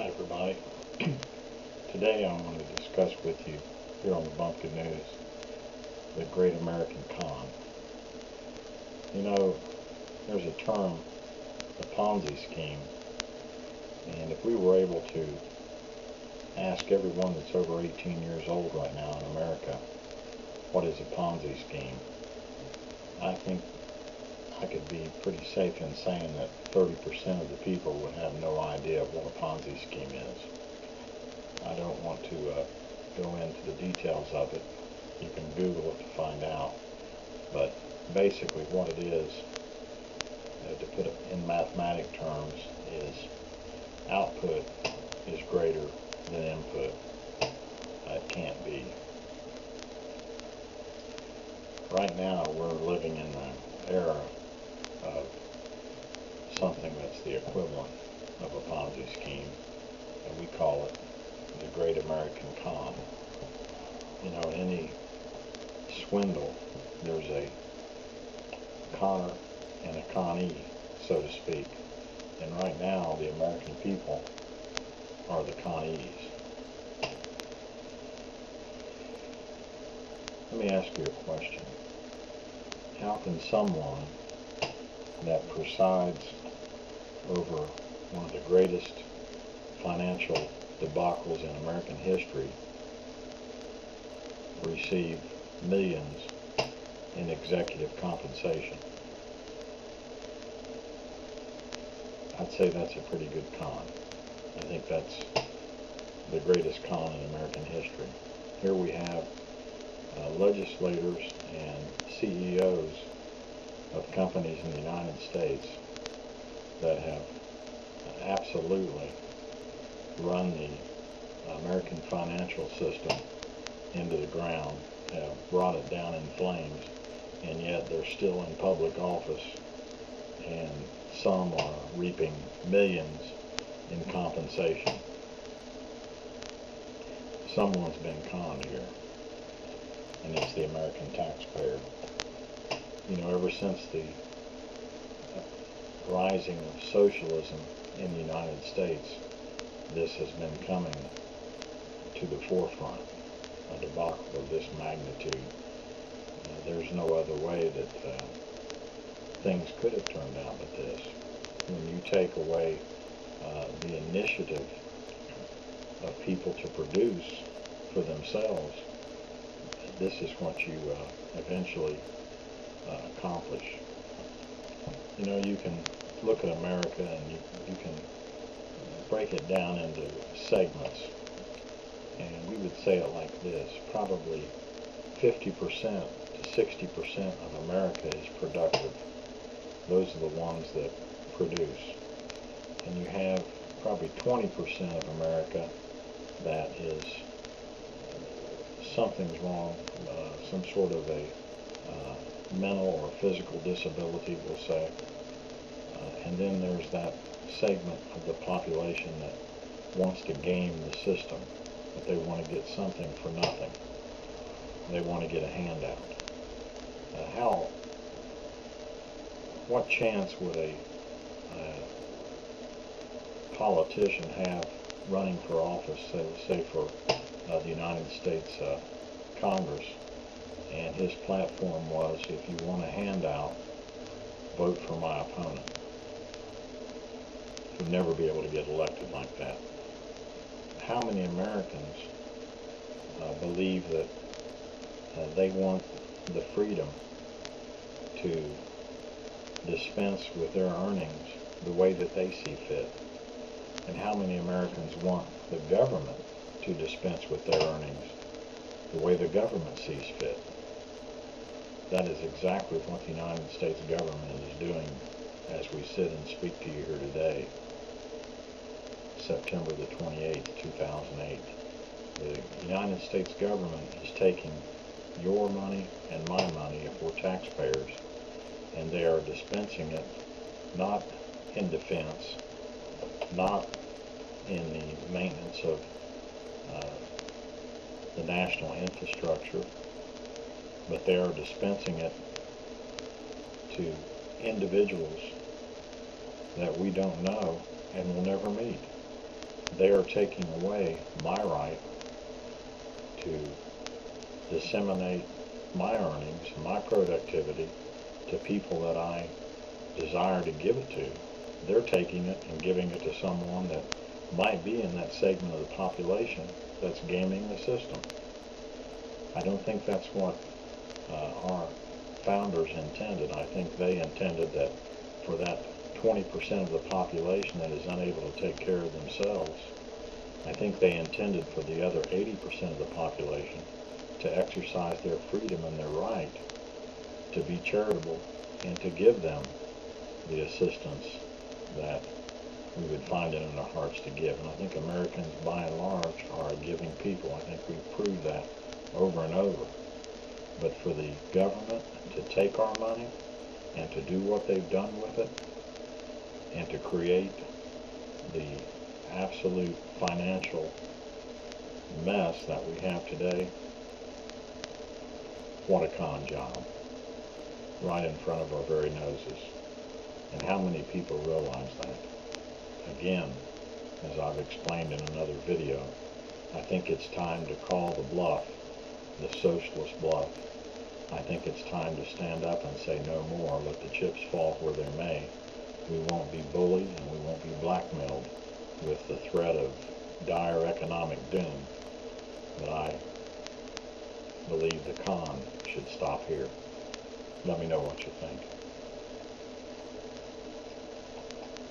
Hi everybody. Today I want to discuss with you here on the Bumpkin News the Great American Con. You know, there's a term, the Ponzi scheme, and if we were able to ask everyone that's over 18 years old right now in America, what is a Ponzi scheme? I think I could be pretty safe in saying that 30% of the people would have no idea what a Ponzi scheme is. I don't want to go into the details of it. You can Google it to find out. But basically what it is, to put it in mathematic terms, is output is greater than input. It can't be. Right now we're living in an era of something that's the equivalent of a Ponzi scheme, and we call it the Great American Con. You know, in any swindle, there's a conner and a conee, so to speak. And right now, the American people are the connees. Let me ask you a question. How can someone that presides over one of the greatest financial debacles in American history receive millions in executive compensation? I'd say that's a pretty good con. I think that's the greatest con in American history. Here we have legislators and CEOs of companies in the United States that have absolutely run the American financial system into the ground, have brought it down in flames, and yet they're still in public office, and some are reaping millions in compensation. Someone's been conned here, and it's the American taxpayer. You know, ever since the rising of socialism in the United States, this has been coming to the forefront, a debacle of this magnitude. There's no other way that things could have turned out but this. When you take away the initiative of people to produce for themselves, this is what you eventually accomplish. You know, you can look at America and you can break it down into segments, and we would say it like this: probably 50% to 60% of America is productive. Those are the ones that produce. And you have probably 20% of America that is something's wrong, some sort of a mental or physical disability, we'll say. And then there's that segment of the population that wants to game the system, that they want to get something for nothing. They want to get a handout. What chance would a politician have running for office, say for the United States Congress, and his platform was, if you want a handout, vote for my opponent? You'll never be able to get elected like that. How many Americans believe that they want the freedom to dispense with their earnings the way that they see fit? And how many Americans want the government to dispense with their earnings the way the government sees fit? That is exactly what the United States government is doing as we sit and speak to you here today, September the 28th, 2008. The United States government is taking your money and my money, if we're taxpayers, and they are dispensing it not in defense, not in the maintenance of the national infrastructure, but they are dispensing it to individuals that we don't know and will never meet. they are taking away my right to disseminate my earnings, my productivity to people that I desire to give it to. They're taking it and giving it to someone that might be in that segment of the population that's gaming the system. I don't think that's what our founders intended. I think they intended that for that 20% of the population that is unable to take care of themselves, I think they intended for the other 80% of the population to exercise their freedom and their right to be charitable and to give them the assistance that we would find it in our hearts to give. And I think Americans, by and large, are a giving people. I think we've proved that over and over. But for the government to take our money and to do what they've done with it and to create the absolute financial mess that we have today, what a con job, right in front of our very noses. And how many people realize that? Again, as I've explained in another video, I think it's time to call the bluff, the socialist bluff. I think it's time to stand up and say no more, let the chips fall where they may. We won't be bullied and we won't be blackmailed with the threat of dire economic doom. But I believe the con should stop here. Let me know what you think.